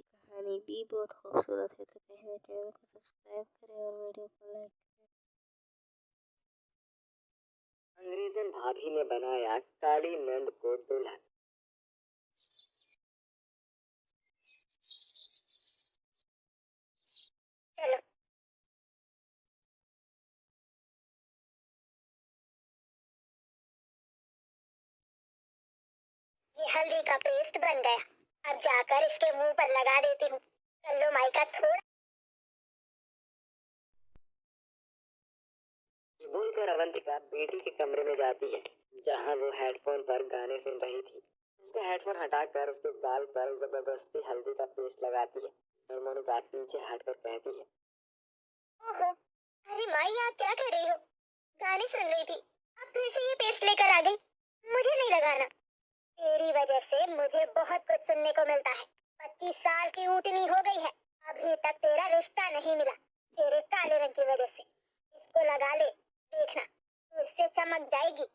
कहानी भी बहुत खूबसूरत है। तो पहले चैनल को सब्सक्राइब करें और वीडियो को लाइक करें। अंग्रेजन भाभी ने बनाया काली नंद को दुल्हन। चलो ये हल्दी का पेस्ट बन गया। अब जाकर इसके मुंह पर लगा देती हूँ। कल्लू माई का थोड़ा बोलकर अवंतिका बेटी के कमरे में जाती है, जहाँ वो हेडफोन पर गाने सुन रही थी। उसका हेडफोन हटाकर उसके गाल पर जबरदस्ती हल्दी का पेस्ट लगाती है और मोनिका पीछे हटकर कहती है, ओहो, अरे माई आप क्या कर रही हो? गाने सुन रही थी, अब फिर से ये पेस्ट लेकर आ गई। मुझे नहीं लगाना। तेरी वजह से मुझे बहुत कुछ सुनने को मिलता है। 25 साल की ऊँटनी हो गई है, अभी तक तेरा रिश्ता नहीं मिला, तेरे काले रंग की वजह से। इसको लगा ले, देखना तो इससे चमक जाएगी।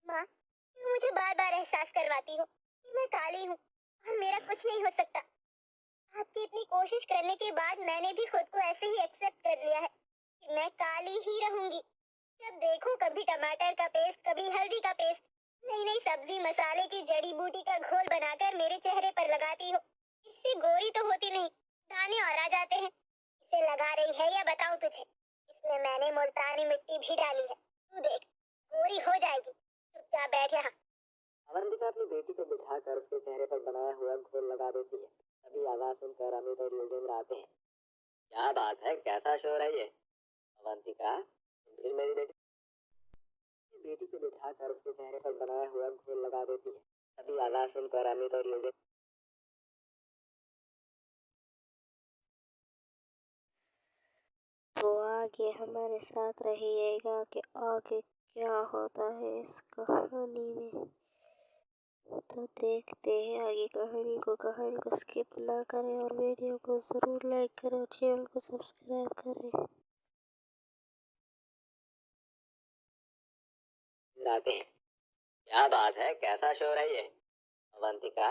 माँ, तुम मुझे बार बार एहसास करवाती हो कि मैं काली हूँ और मेरा कुछ नहीं हो सकता। आपकी इतनी कोशिश करने के बाद मैंने भी खुद को ऐसे ही एक्सेप्ट कर लिया है कि मैं काली ही रहूंगी। जब देखो कभी टमाटर का पेस्ट, कभी हल्दी का पेस्ट, नई नई सब्जी मसाले की जड़ी बूटी का घोल बनाकर मेरे चेहरे पर लगाती हो। इससे गोरी तो होती नहीं, दाने और आ जाते हैं। इसे लगा रही है या बताऊं तुझे? इसमें मैंने मुल्तानी मिट्टी भी डाली है, तू देख गोरी हो जाएगी। चुपचाप बैठ यहाँ। अवंतिका अपनी बेटी को बिठाकर उसके चेहरे पर बनाया हुआ घोल लगा देती है। तभी आवाज सुनकर अमित और योगेंद्र आते हैं। क्या बात है, कैसा शोर है ये? अवंतिका, फिर मेरी बेटी को बिठाकर उसके चेहरे पर बनाया हुआ घोल लगा देती है। तभी आवाज सुनकर अमित और योगेंद्र तो आगे हमारे साथ रहिएगा कि आगे क्या होता है इस कहानी में। तो देखते हैं आगे कहानी को स्किप ना करें और वीडियो को ज़रूर लाइक करें और चैनल को सब्सक्राइब करें। आते हैं। क्या बात है, कैसा शोर है ये? अवंतिका,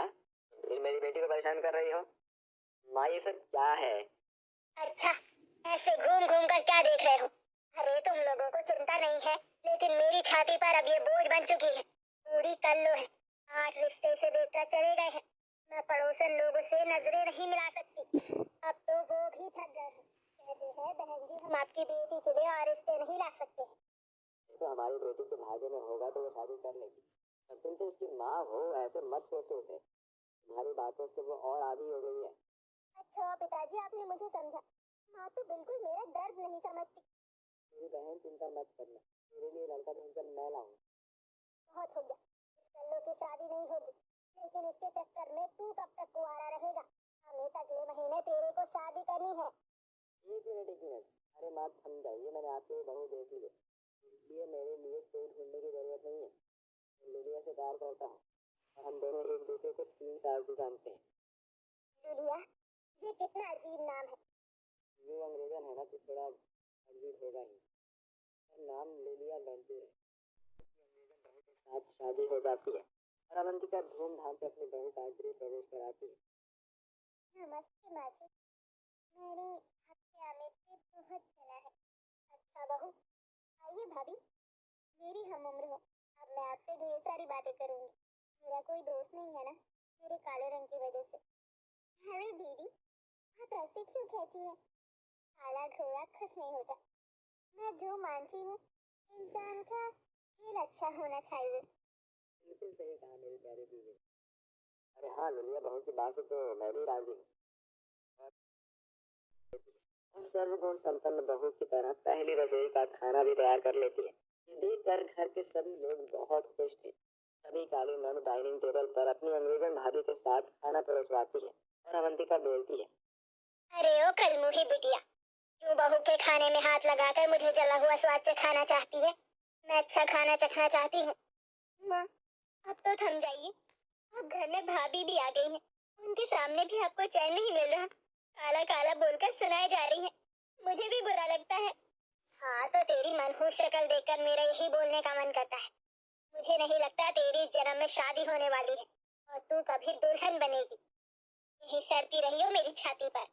फिर मेरी बेटी को परेशान कर रही हो? माँ, ये सब क्या है? अच्छा, ऐसे घूम घूम कर क्या देख रहे हो? अरे तुम लोगों को चिंता नहीं है, लेकिन मेरी छाती पर अब ये बोझ बन चुकी है। पूरी कल्लो है, 8 रिश्ते से देखकर चले गए हैं। मैं पड़ोसन लोगों से नजरें नहीं मिला सकती। अब तो वो भी थक गए हैं। कहते हैं बहन जी, हम आपकी बेटी के लिए और रिश्ते नहीं ला सकते हैं। तो हमारी बेटी के भाग्य में होगा तो वो शादी कर लेगी। पर तुम तो उसकी माँ हो, ऐसे मत सोचो उसे। तुम्हारी बातों से वो और आदी हो गई है। अच्छा पिताजी, आपने मुझे समझा। माँ तो बिल्कुल मेरा दर्द नहीं समझती। मेरी बहन, चिंता मत करना, तेरे लिए लड़का ढूंढकर मैं लाऊंगा। बहुत हो गया, इस कल्लो की शादी नहीं होगी, लेकिन इसके चक्कर में तू कब तक कुंवारा रहेगा? हमें अगले महीने तेरे को शादी करनी है। एक मिनट। अरे माँ थम जाइए, मैंने आपकी बहू देख ली है, इसलिए मेरे लिए कोई ढूंढने की जरूरत नहीं है। मैं लिलिया से प्यार करता हूँ और हम दोनों एक दूसरे को 3 साल से जानते हैं। लिलिया, ये कितना अजीब नाम है। ये अंग्रेजन है ना, तो थोड़ा अजीब होगा ही। पर नाम लिलिया वेंचुर है। अंग्रेजन बहू के साथ शादी हो जाती है और अवंतिका धूमधाम से अपनी बहू का गृह प्रवेश कराती है। नमस्ते माँ जी, मैंने आपके आने से बहुत सुना है। अच्छा बहू, आइए भाभी, मेरी हम उम्र हो। अब मैं आपसे ढेर सारी बातें करूंगी। मेरा कोई दोस्त नहीं है ना, मेरे काले रंग की वजह से। अरे दीदी, आप ऐसे क्यों कहती हैं? काला घोड़ा खुश नहीं होता। मैं जो मानती हूँ, इंसान का दिल अच्छा होना चाहिए। बिल्कुल सही कहा मेरी प्यारी दीदी। अरे हाँ ललिया, बहू की बात से तो मैं भी राजी हूँ। और सर्वगुण संपन्न बहू की तरह पहली रसोई का खाना भी तैयार कर लेती है। ये देखकर घर के सभी लोग बहुत खुश थे। सभी काली नन डाइनिंग टेबल पर अपनी अंग्रेजन भाभी के साथ खाना परोसवाती है और अवंतिका बोलती है, अरे ओ कलमुही बिटिया, क्यों बहू के खाने में हाथ लगाकर मुझे जला हुआ स्वाद चखाना चाहती है? मैं अच्छा खाना चखना चाहती हूँ। माँ, अब तो थम जाइए। अब घर में भाभी भी आ गई है, उनके सामने भी आपको चैन नहीं मिल रहा। काला काला बोलकर सुनाई जा रही है, मुझे भी बुरा लगता है। हाँ तो तेरी मनहूस शक्ल देखकर मेरा यही बोलने का मन करता है। मुझे नहीं लगता तेरी इस जन्म में शादी होने वाली है और तू कभी दुल्हन बनेगी। यही सरती रही हो मेरी छाती पर।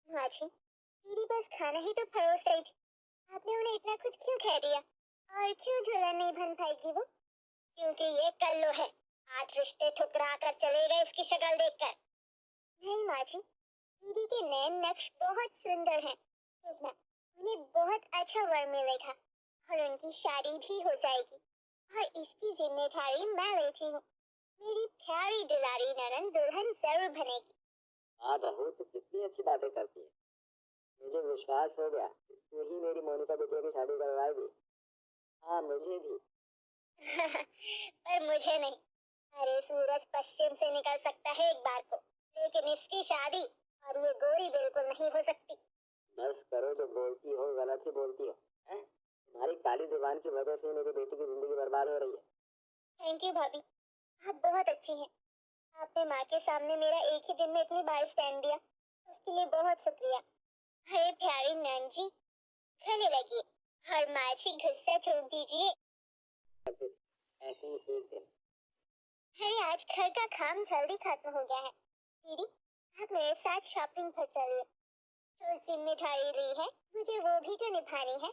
माँ जी, दीदी बस खाना ही तो परोस रही थी, आपने उन्हें इतना कुछ क्यों कह दिया? और क्यों दुल्हन नहीं बन पाएगी वो? क्योंकि ये कल्लू है, 8 रिश्ते ठुकरा कर चले गए इसकी शक्ल देखकर। नहीं माँ जी, दीदी के नैन नक्श बहुत सुंदर हैं, देखना उन्हें बहुत अच्छा वर मिलेगा और उनकी शादी भी हो जाएगी और इसकी जिम्मेदारी मैं लेती हूँ। मेरी प्यारी दुलारी ननन दुल्हन जरूर बनेगी। हाँ बहू, तू कितनी अच्छी बातें करती है। मुझे विश्वास हो गया कि तू ही मेरी मोनिका बिटिया की शादी करवाएगी। हाँ, मुझे भी। पर मुझे नहीं। अरे सूरज पश्चिम से निकल सकता है एक बार को, लेकिन इसकी शादी और ये गोरी बिल्कुल नहीं हो सकती। बस करो, जो बोलती हो गलत ही बोलती हो। हैं? तुम्हारी काली जुबान की वजह से मेरी बेटी की जिंदगी बर्बाद हो रही है। थैंक यू भाभी, आप बहुत अच्छी हैं। आपने माँ के सामने मेरा एक ही दिन में इतनी बार स्टैंड दिया, उसके लिए बहुत शुक्रिया। अरे प्यारी नैन जी, गले लगिए और माँ जी गुस्सा छोड़ दीजिए। ऐसे ही एक दिन। अरे आज घर का काम जल्दी खत्म हो गया है। दीदी, आप मेरे साथ शॉपिंग पर चलिए। जो जिम्मेदारी ली है मुझे वो भी तो निभानी है।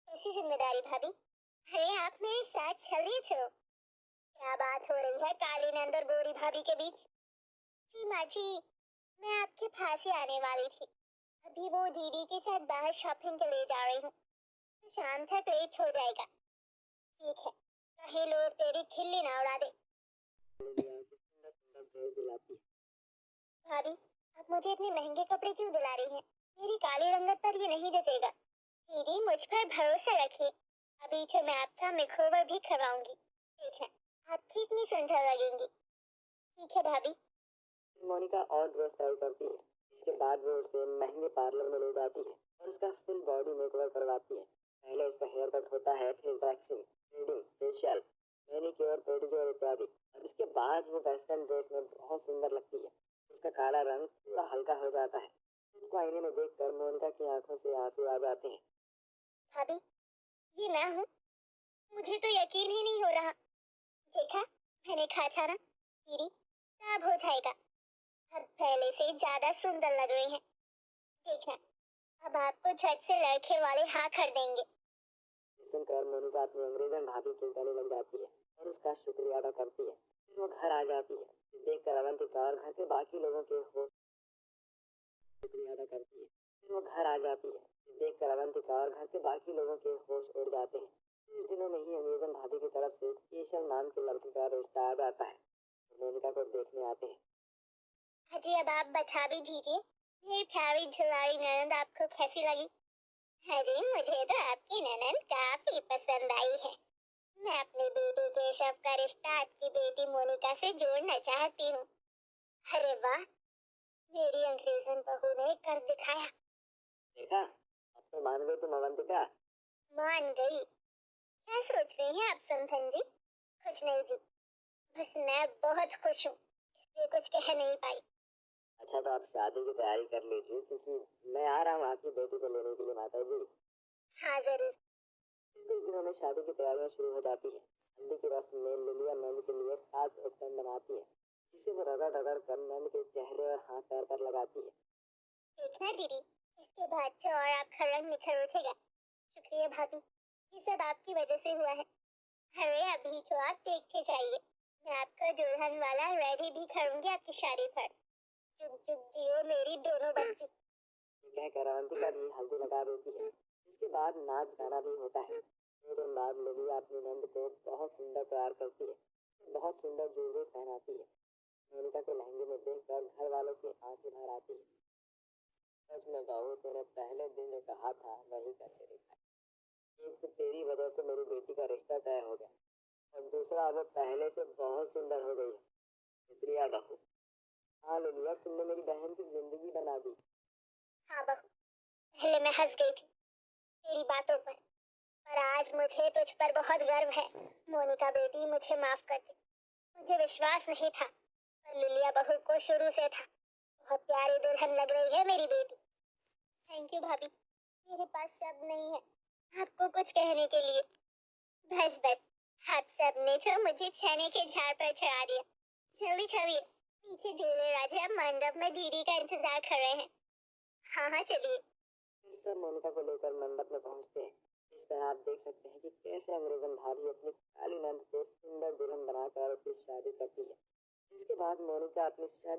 ऐसी जिम्मेदारी भाभी? अरे आप मेरे साथ चलिए तो। क्या बात हो रही है काली नंद और गोरी भाभी के बीच? जी माँ जी, मैं आपके पास ही आने वाली थी। अभी वो दीदी के साथ बाहर शॉपिंग के लिए जा रही हूँ, तो शाम तक लेट हो जाएगा। ठीक है, कहीं लोग तेरी खिल्ली ना उड़ा दे। सुंदर सुंदर ड्रेस दिलाती है। भाभी, आप मुझे इतने महंगे कपड़े क्यों दिला रही हैं? मेरी काली रंगत पर ये नहीं जचेगा। दीदी मुझ पर भरोसा रखिए, अभी तो मैं आपका मेकओवर भी करवाऊंगी। देखना, आप कितनी सुंदर लगेंगी। ठीक है भाभी। मोनिका और ड्रेस ट्राई करती है। इसके बाद वो उसे महंगे पार्लर में ले जाती है और उसका फुल बॉडी मेकओवर करवाती है। पहले उसका हेयर कट होता है, फिर waxing, threading, facial, manicure, pedicure इत्यादि। और इसके बाद वो वेस्टर्न ड्रेस में बहुत सुंदर लगती है। उसका काला रंग पूरा हल्का हो जाता है। उसको आईने में देखकर मोनिका की आंखों से आंसू आ जाते हैं। भाभी, ये मैं हूँ? मुझे तो यकीन ही नहीं हो रहा। देखा, मैंने कहा था ना, दीदी सब हो जाएगा। अब पहले से ज्यादा सुंदर लग रही हैं। देखना, अब आपको झट से लड़के वाले हाँ कर देंगे। सुनकर मोनिका अपनी अंग्रेजन भाभी के गले लग जाती है और उसका शुक्रिया अदा करती है। फिर वो घर आ जाती है। देखकर अवंतिका और घर के बाकी लोगों के होश शुक्रिया अदा करती है। फिर वो घर आ जाती है। देखकर अवंतिका और घर के बाकी लोगों के होश उड़ जाते हैं। कुछ दिनों में ही अंग्रेजन भाभी की तरफ से केशव नाम के लड़के का रिश्ता आ जाता है। मोनिका को देखने आते हैं। अजी अब आप बता भी दीजिए, ये प्यारी झुलाई ननद आपको कैसी लगी? अरे मुझे तो आपकी ननद काफी पसंद आई है। मैं अपनी बेटी केशव का रिश्ता आपकी बेटी मोनिका से जोड़ना चाहती हूँ। अरे वाह, मेरी अंग्रेजन बहू ने कर दिखाया। देखा, अब तो मान गई तुम अवंतिका। मान गई। क्या सोच रही हैं आप समधन जी? कुछ नहीं जी, बस मैं बहुत खुश हूँ, इसलिए कुछ कह नहीं पाई। अच्छा, तो आप शादी की तैयारी कर लीजिए, क्योंकि मैं आ रहा हूँ आपकी बेटी को लेने के लिए माता जी। हाँ जरूर। कुछ दिनों में शादी की तैयारियां शुरू हो जाती है। हल्दी की रस्म में लिलिया नंद के लिए खास उपकरण बनाती है, जिसे वो रगड़ रगड़ कर नंद के चेहरे और हाथ पैर पर लगाती है। देखना दीदी, इसके बाद तो और आपका रंग निखर उठेगा। शुक्रिया भाभी, ये सब आपकी वजह से हुआ है। अरे अभी तो आप देखते जाइए, मैं आपका दुल्हन वाला रेडी भी करूंगी आपकी शादी पर। चुप चुप जियो मेरी दोनों बच्ची। कहकर अवंतिका भी हल्दी लगा देती है। इसके बाद नाच गाना भी होता है। 2 दिन बाद लिलिया अपनी नंद को बहुत सुंदर तैयार करती है, बहुत सुंदर ज्वेलरी पहनाती है। मोनिका को लहंगे में देखकर घर वालों की आंखें भर आती है। सच में बहू, तूने पहले दिन जो कहा था वही करके दिखा। एक तो तेरी वजह से मेरी बेटी का रिश्ता तय हो गया, और दूसरा अब वो पहले से बहुत सुंदर हो गई है। शुक्रिया बहू। हाँ लिलिया, तुमने मेरी बहन की जिंदगी बना दी। हाँ बहू, पहले मैं हंस गई थी तेरी बातों पर आज मुझे तुझ पर बहुत गर्व है। मोनिका बेटी, मुझे माफ कर दे, मुझे विश्वास नहीं था, पर लिलिया बहू को शुरू से था। बहुत प्यारी दुल्हन लग रही है मेरी बेटी। थैंक यू भाभी, मेरे पास शब्द नहीं है आपको कुछ कहने के लिए। बस बस, आप सब ने तो मुझे छेने के झाड़ पर चढ़ा दिया। जल्दी चलिए, पीछे झूले राजा मंडप में दीदी का इंतजार कर रहे हैं। हाँ हाँ चलिए। फिर सब मोनिका को लेकर मंडप में पहुंचते हैं। इस तरह आप देख सकते हैं कि कैसे अंग्रेजन भाभी अपनी काली नंद को सुंदर दुल्हन बनाकर उसकी शादी करती है। इसके बाद मोनिका अपनी शादी